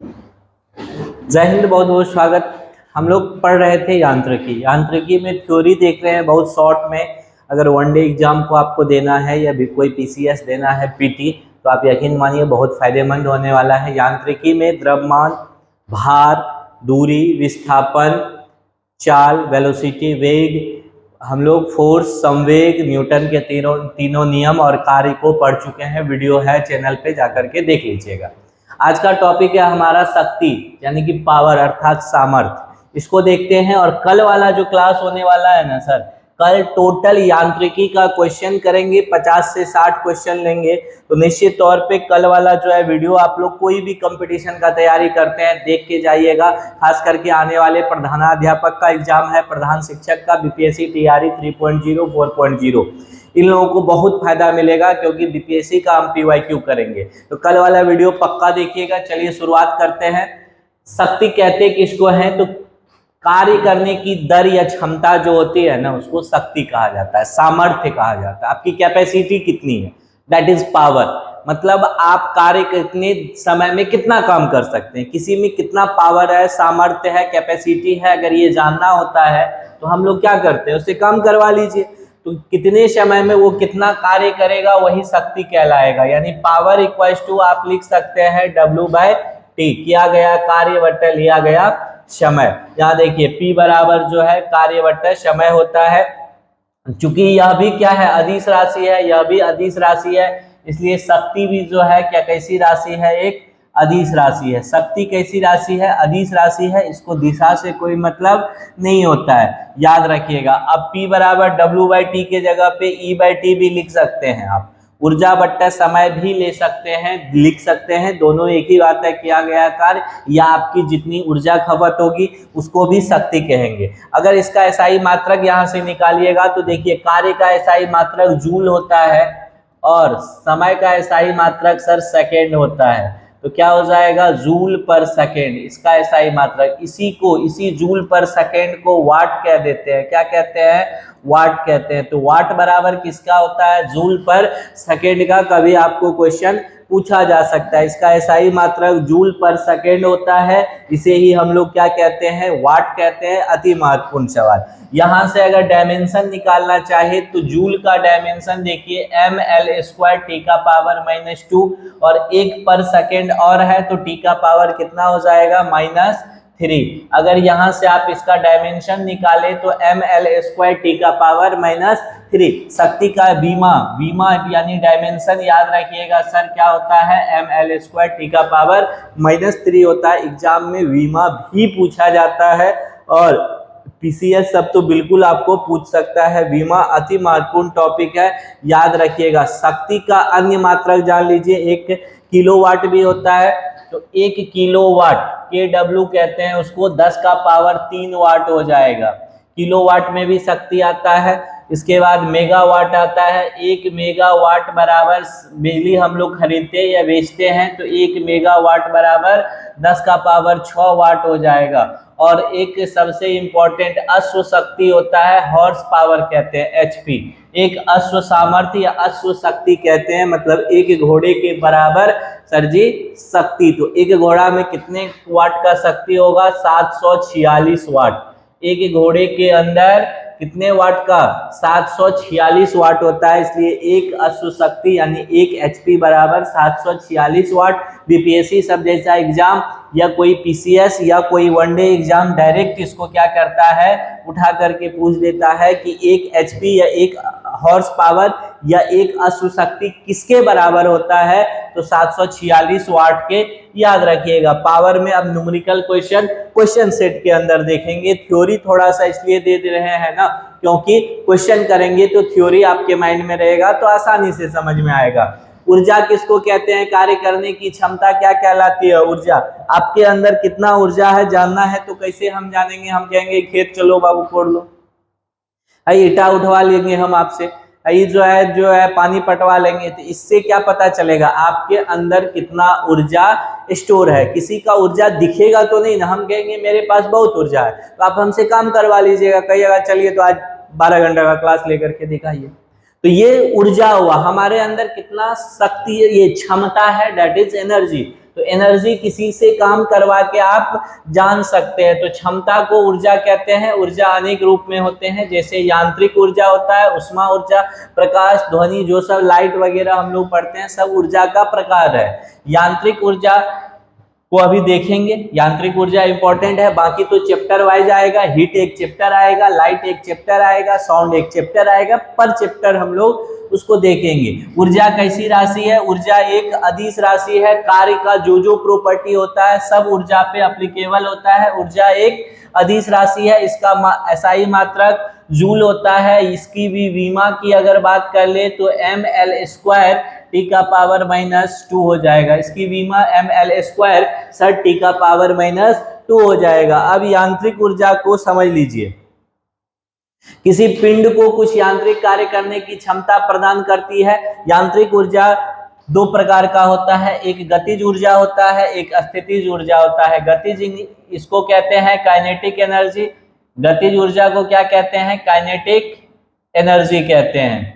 जय हिंद, बहुत बहुत स्वागत। हम लोग पढ़ रहे थे यांत्रिकी में थ्योरी देख रहे हैं बहुत शॉर्ट में। अगर वनडे एग्जाम को आपको देना है या भी कोई पीसीएस देना है पीटी, तो आप यकीन मानिए बहुत फायदेमंद होने वाला है। यांत्रिकी में द्रव्यमान, भार, दूरी, विस्थापन, चाल, वेलोसिटी, वेग, हम लोग फोर्स, संवेग, न्यूटन के तीनों नियम और कार्य को पढ़ चुके हैं। वीडियो है चैनल पे जाकर के देख लीजिएगा। आज का टॉपिक है हमारा शक्ति यानी कि पावर अर्थात सामर्थ्य। इसको देखते हैं। और कल वाला जो क्लास होने वाला है ना सर, कल टोटल यांत्रिकी का क्वेश्चन करेंगे, 50 से 60 क्वेश्चन लेंगे। तो निश्चित तौर पे कल वाला जो है वीडियो आप लोग कोई भी कंपटीशन का तैयारी करते हैं देख के जाइएगा। खास करके आने वाले प्रधानाध्यापक का एग्जाम है, प्रधान शिक्षक का, बीपीएससी टीआरई 3.0 4.0, इन लोगों को बहुत फायदा मिलेगा क्योंकि बीपीएससी का हम पीवाईक्यू करेंगे। तो कल वाला वीडियो पक्का देखिएगा। चलिए शुरुआत करते हैं। शक्ति कहते किसको है? तो कार्य करने की दर या क्षमता जो होती है ना, उसको शक्ति कहा जाता है, सामर्थ्य कहा जाता है। आपकी कैपेसिटी कितनी है, दैट इज पावर। मतलब आप कार्य कितने समय में कितना काम कर सकते हैं, किसी में कितना पावर है, सामर्थ्य है, कैपेसिटी है। अगर ये जानना होता है तो हम लोग क्या करते हैं, उससे काम करवा लीजिए। तो कितने समय में वो कितना कार्य करेगा वही शक्ति कहलाएगा। यानी पावर इक्वल्स टू आप लिख सकते हैं W/T, किया गया कार्य बटा लिया गया समय। यहाँ देखिए P बराबर जो है कार्य बटा समय होता है। चूंकि यह भी क्या है, अदिश राशि है, यह भी अदिश राशि है, इसलिए शक्ति भी जो है क्या कैसी राशि है, एक अदिश राशि है। शक्ति कैसी राशि है, अदिश राशि है। इसको दिशा से कोई मतलब नहीं होता है, याद रखिएगा। अब P बराबर W/T के जगह पे E/T भी लिख सकते हैं आप। ऊर्जा बट्टा समय भी ले सकते हैं, लिख सकते हैं, दोनों एक ही बात है, किया गया कार्य या आपकी जितनी ऊर्जा खपत होगी उसको भी शक्ति कहेंगे। अगर इसका एसआई मात्रक यहाँ से निकालिएगा तो देखिए कार्य का एसआई मात्रक जूल होता है और समय का एसआई मात्रक सर सेकेंड होता है। तो क्या हो जाएगा, जूल पर सेकेंड इसका एसआई मात्रक। इसी जूल पर सेकेंड को वाट कह देते हैं। क्या कहते हैं, वाट कहते हैं। तो वाट बराबर किसका होता है, जूल पर सेकेंड का। कभी आपको क्वेश्चन पूछा जा सकता है। इसका एसआई मात्रक जूल पर सेकेंड होता है, इसे ही हम लोग क्या कहते हैं, वाट कहते हैं। अति महत्वपूर्ण सवाल। यहां से अगर डायमेंशन निकालना चाहे तो जूल का डायमेंशन देखिए ml² टी का पावर -2 और 1 पर सेकेंड और है तो टी का पावर कितना हो जाएगा, -3। अगर यहां से आप इसका डायमेंशन निकाले तो ml² टी का पावर -3। शक्ति का बीमा यानी डायमेंशन याद रखिएगा सर, क्या होता है, ml² टी का पावर -3 होता है। एग्जाम में बीमा भी पूछा जाता है और पीसीएस सब तो बिल्कुल आपको पूछ सकता है। बीमा अति महत्वपूर्ण टॉपिक है, याद रखिएगा। शक्ति का अन्य मात्रक जान लीजिए, 1 किलोवाट भी होता है। तो 1 किलोवाट KW कहते हैं उसको, 10 का पावर 3 वाट हो जाएगा। किलोवाट में भी शक्ति आता है। इसके बाद मेगावाट आता है। 1 मेगावाट बराबर बिजली हम लोग खरीदते या बेचते हैं तो 1 मेगावाट बराबर 10 का पावर 6 वाट हो जाएगा। और एक सबसे इंपॉर्टेंट अश्व शक्ति होता है, हॉर्स पावर कहते हैं, HP। एक अश्व सामर्थ्य या अश्व शक्ति कहते हैं, मतलब एक घोड़े के बराबर सर जी शक्ति। तो एक घोड़ा में कितने वाट का शक्ति होगा, 746 वाट। एक घोड़े के अंदर कितने वाट का, 746 वाट होता है। इसलिए एक अश्व शक्ति यानी 1 HP बराबर 746 वाट। बीपीएससी सब जैसा एग्जाम या कोई पीसीएस या कोई वनडे एग्जाम डायरेक्ट इसको क्या करता है, उठा करके पूछ देता है कि 1 HP या 1 हॉर्स पावर या 1 अश्व शक्ति किसके बराबर होता है, तो 746 वाट के। याद रखिएगा। पावर में अब न्यूमेरिकल क्वेश्चन सेट के अंदर देखेंगे। थ्योरी थोड़ा सा इसलिए दे रहे हैं ना क्योंकि क्वेश्चन करेंगे तो थ्योरी आपके माइंड में रहेगा तो आसानी से समझ में आएगा। ऊर्जा किसको कहते हैं, कार्य करने की क्षमता क्या कहलाती है, ऊर्जा। आपके अंदर कितना ऊर्जा है जानना है तो कैसे हम जानेंगे, हम कहेंगे खेत चलो बाबू कोड़ लो, ईटा उठवा लेंगे हम आपसे, जो है पानी पटवा लेंगे। तो इससे क्या पता चलेगा आपके अंदर कितना ऊर्जा स्टोर है। किसी का ऊर्जा दिखेगा तो नहीं ना, हम कहेंगे मेरे पास बहुत ऊर्जा है तो आप हमसे काम करवा लीजिएगा, कहिएगा चलिए तो आज 12 घंटे का क्लास लेकर के दिखाइए। तो ये ऊर्जा हुआ, हमारे अंदर कितना शक्ति, ये क्षमता है, दैट इज एनर्जी। तो एनर्जी किसी से काम करवा के आप जान सकते हैं। तो क्षमता को ऊर्जा कहते हैं। ऊर्जा अनेक रूप में होते हैं, जैसे यांत्रिक ऊर्जा होता है, उष्मा ऊर्जा, प्रकाश, ध्वनि, जो सब लाइट वगैरह हम लोग पढ़ते हैं सब ऊर्जा का प्रकार है। यांत्रिक ऊर्जा को अभी देखेंगे। यांत्रिक ऊर्जा इंपॉर्टेंट है, बाकी तो चैप्टर वाइज आएगा। हीट एक चैप्टर आएगा, लाइट एक चैप्टर आएगा, साउंड एक चैप्टर आएगा, पर चैप्टर हम लोग उसको देखेंगे। ऊर्जा कैसी राशि है? ऊर्जा एक अदिश राशि है। कार्य का जो जो प्रॉपर्टी होता है सब ऊर्जा पे एप्लीकेबल होता है। ऊर्जा एक अदिश राशि है। इसका एसआई मात्रक जूल होता है। इसकी भी विमा की अगर बात कर ले तो ml² टी का पावर -2 हो जाएगा। इसकी विमा ml² सर टी का पावर -2 हो जाएगा। अब यांत्रिक ऊर्जा को समझ लीजिए। किसी पिंड को कुछ यांत्रिक कार्य करने की क्षमता प्रदान करती है। यांत्रिक ऊर्जा दो प्रकार का होता है, एक गतिज ऊर्जा होता है, एक स्थितिज ऊर्जा होता है। गतिज इसको कहते हैं काइनेटिक एनर्जी। गतिज ऊर्जा को क्या कहते हैं? काइनेटिक एनर्जी कहते हैं।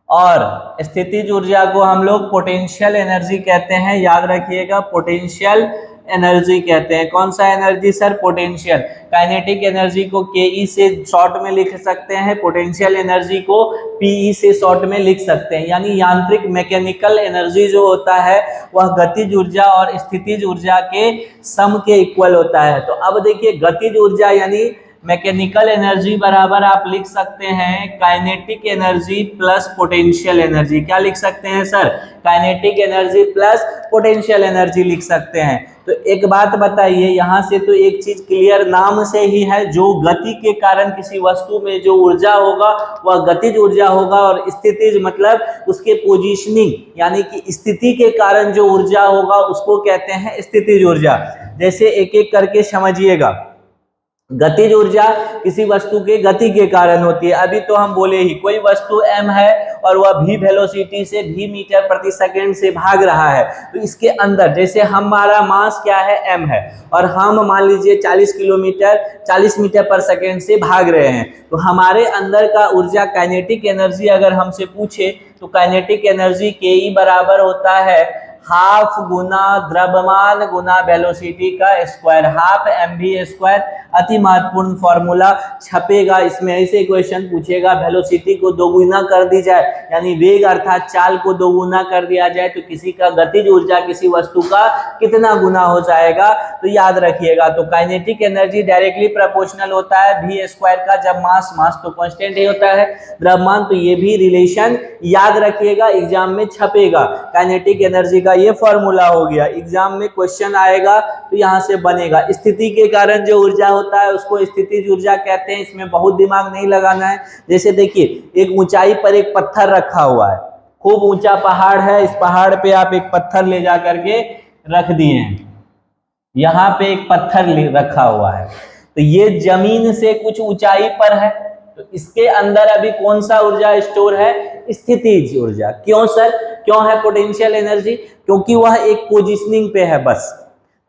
और स्थितिज ऊर्जा को हम लोग पोटेंशियल एनर्जी कहते हैं। याद रखिएगा, पोटेंशियल एनर्जी कहते हैं। कौन सा energy sir? Potential. Kinetic energy को के से शॉर्ट में लिख सकते हैं, पोटेंशियल एनर्जी को पीई से शॉर्ट में लिख सकते हैं। यानी यांत्रिक मैकेनिकल एनर्जी जो होता है वह गतिज ऊर्जा और स्थितिज ऊर्जा के सम के इक्वल होता है। तो अब देखिए, गतिज ऊर्जा यानी मैकेनिकल एनर्जी बराबर आप लिख सकते हैं kinetic energy plus potential energy. क्या लिख सकते हैं sir? Kinetic energy plus potential energy लिख सकते हैं। तो एक बात बताइए, यहाँ से तो एक चीज क्लियर नाम से ही है, जो गति के कारण किसी वस्तु में जो ऊर्जा होगा वह गतिज ऊर्जा होगा, और स्थितिज मतलब उसके पोजीशनिंग यानी कि स्थिति के कारण जो ऊर्जा होगा उसको कहते हैं स्थितिज ऊर्जा। जैसे एक एक करके समझिएगा। गतिज ऊर्जा किसी वस्तु के गति के कारण होती है। अभी तो हम बोले ही, कोई वस्तु m है और वह v वेलोसिटी से v मीटर प्रति सेकंड से भाग रहा है, तो इसके अंदर जैसे हमारा मास क्या है? m है, और हम मान लीजिए 40 मीटर पर सेकंड से भाग रहे हैं, तो हमारे अंदर का ऊर्जा काइनेटिक एनर्जी अगर हमसे पूछे तो काइनेटिक एनर्जी के बराबर होता है हाफ गुना द्रव्यमान गुना वेलोसिटी का स्क्वायर, हाफ mv²। अति महत्वपूर्ण फॉर्मूला छपेगा इसमें। ऐसे क्वेश्चन पूछेगा, वेलोसिटी को दोगुना कर दी जाए यानी वेग अर्थात चाल को दोगुना कर दिया जाए तो किसी का गतिज ऊर्जा किसी वस्तु का कितना गुना हो जाएगा? तो याद रखिएगा, तो काइनेटिक एनर्जी डायरेक्टली प्रोपोर्शनल होता है v² का। जब मास तो कांस्टेंट ही होता है, द्रव्यमान, तो ये भी रिलेशन याद रखिएगा, एग्जाम में छपेगा। काइनेटिक एनर्जी का ये फॉर्मूला हो गया। एग्जाम में क्वेश्चन आएगा तो यहाँ से बनेगा। स्थिति के कारण जो ऊर्जा होता है उसको स्थितिज ऊर्जा कहते हैं। इसमें बहुत दिमाग नहीं लगाना है। जैसे देखिए, एक ऊंचाई पर एक पत्थर रखा हुआ है, खूब ऊंचा पहाड़ है, इस पहाड़ पे आप एक पत्थर ले जा करके रख दिए हैं। यहाँ पे एक पत्थर रखा हुआ है, तो ये जमीन से कुछ ऊंचाई पर है, तो इसके अंदर अभी कौन सा ऊर्जा स्टोर है? स्थितिज ऊर्जा। क्यों सर? क्यों है पोटेंशियल एनर्जी? क्योंकि वह एक पोजीशनिंग पे है बस,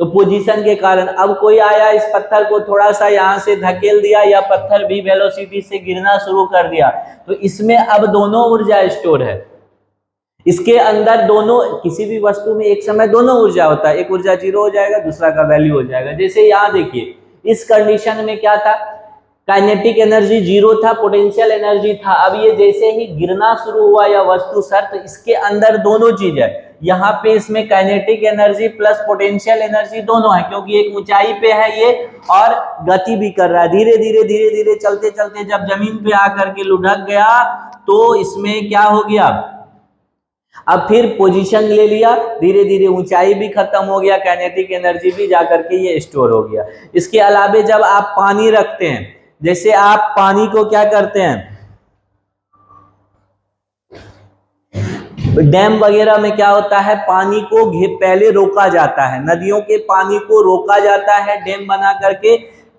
तो पोजीशन के कारण। अब कोई आया, इस पत्थर को थोड़ा सा यहाँ से धकेल दिया, या पत्थर भी वेलोसिटी से गिरना शुरू कर दिया, तो इसमें अब दोनों ऊर्जा स्टोर है। इसके अंदर दोनों, किसी भी वस्तु में एक समय दोनों ऊर्जा होता है, एक ऊर्जा 0 हो जाएगा, दूसरा का वैल्यू हो जाएगा। जैसे यहाँ देखिए, इस कंडीशन में क्या था? काइनेटिक एनर्जी 0 था, पोटेंशियल एनर्जी था। अब ये जैसे ही गिरना शुरू हुआ या वस्तु सर, तो इसके अंदर दोनों चीज है। यहाँ पे इसमें kinetic energy plus potential energy दोनों है, क्योंकि एक ऊंचाई पे है ये और गति भी कर रहा है। धीरे धीरे चलते चलते जब जमीन पे आकर के लुढ़क गया तो इसमें क्या हो गया? अब फिर पोजीशन ले लिया, धीरे धीरे ऊंचाई भी खत्म हो गया, काइनेटिक एनर्जी भी जाकर के ये स्टोर हो गया। इसके अलावे जब आप पानी रखते हैं, जैसे आप पानी को क्या करते हैं, डैम वगैरह में क्या होता है, पानी को पहले रोका जाता है, नदियों के पानी को रोका जाता है डैम बना करके।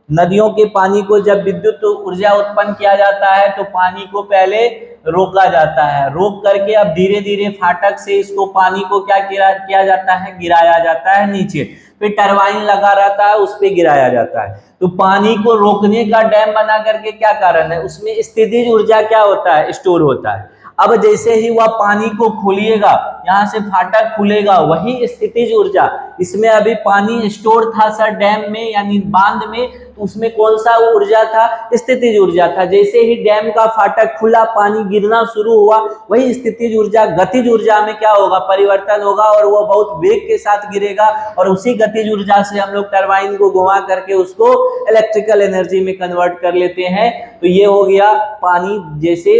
नदियों के पानी को जब विद्युत ऊर्जा उत्पन्न किया जाता है तो पानी को पहले रोका जाता है, रोक करके अब धीरे धीरे फाटक से इसको पानी को क्या किया जाता है, गिराया जाता है नीचे, फिर टरबाइन लगा रहता है, उस पर गिराया जाता है। तो पानी को रोकने का डैम बना करके क्या कारण है, उसमें स्थितिज ऊर्जा क्या होता है, स्टोर होता है। अब जैसे ही वह पानी को खोलिएगा, यहाँ से फाटक खुलेगा, वही स्थितिज ऊर्जा, इसमें अभी पानी स्टोर था सर डैम में यानी बांध में, तो उसमें कौन सा ऊर्जा था, स्थितिज ऊर्जा था। जैसे ही डैम का फाटक खुला, पानी गिरना शुरू हुआ, वही स्थितिज ऊर्जा गतिज ऊर्जा में क्या होगा, परिवर्तन होगा और वो बहुत वेग के साथ गिरेगा और उसी गतिज ऊर्जा से हम लोग टरबाइन को घुमा करके उसको इलेक्ट्रिकल एनर्जी में कन्वर्ट कर लेते हैं। तो ये हो गया पानी जैसे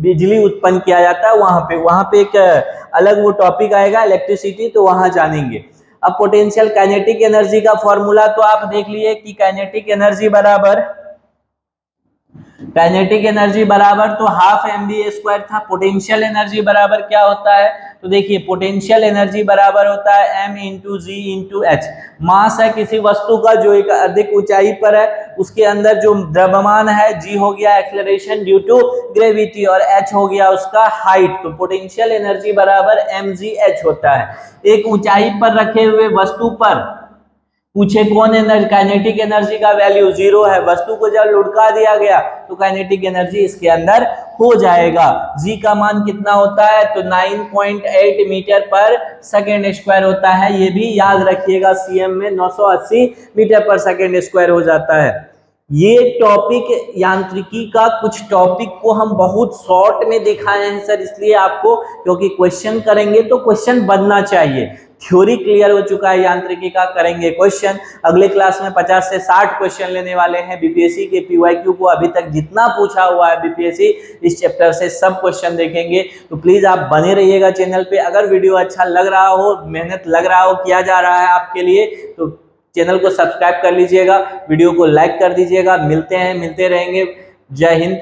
बिजली उत्पन्न किया जाता है वहां पे एक अलग वो टॉपिक आएगा इलेक्ट्रिसिटी, तो वहां जानेंगे। अब पोटेंशियल काइनेटिक एनर्जी का फॉर्मूला तो आप देख लिए कि काइनेटिक एनर्जी बराबर तो हाफ mv² था। पोटेंशियल एनर्जी बराबर क्या होता है, तो देखिए पोटेंशियल एनर्जी बराबर होता है m इंटू जी इंटू एच। मास है किसी वस्तु का जो एक अधिक ऊंचाई पर है, उसके अंदर जो द्रव्यमान है, g हो गया एक्सेलरेशन ड्यू टू ग्रेविटी और h हो गया उसका हाइट। तो पोटेंशियल एनर्जी बराबर mgh होता है। एक ऊंचाई पर रखे हुए वस्तु पर पूछे कौन एनर्जी, काइनेटिक एनर्जी का वैल्यू 0 है, वस्तु को जब लुढ़का दिया गया तो काइनेटिक एनर्जी इसके अंदर हो जाएगा। जी का मान कितना होता है, तो 9.8 मीटर पर सेकेंड स्क्वायर होता है। ये भी याद रखिएगा, सीएम में 980 मीटर पर सेकेंड स्क्वायर हो जाता है। ये टॉपिक यांत्रिकी का कुछ टॉपिक को हम बहुत शॉर्ट में दिखाए हैं सर, इसलिए आपको, क्योंकि क्वेश्चन करेंगे तो क्वेश्चन बनना चाहिए। थ्योरी क्लियर हो चुका है यांत्रिकी का, करेंगे क्वेश्चन। अगले क्लास में 50 से 60 क्वेश्चन लेने वाले हैं बीपीएससी के पीवाईक्यू को। अभी तक जितना पूछा हुआ है बीपीएससी इस चैप्टर से सब क्वेश्चन देखेंगे। तो प्लीज आप बने रहिएगा चैनल पे। अगर वीडियो अच्छा लग रहा हो, मेहनत लग रहा हो, किया जा रहा है आपके लिए, तो चैनल को सब्सक्राइब कर लीजिएगा, वीडियो को लाइक कर दीजिएगा। मिलते रहेंगे। जय हिंद।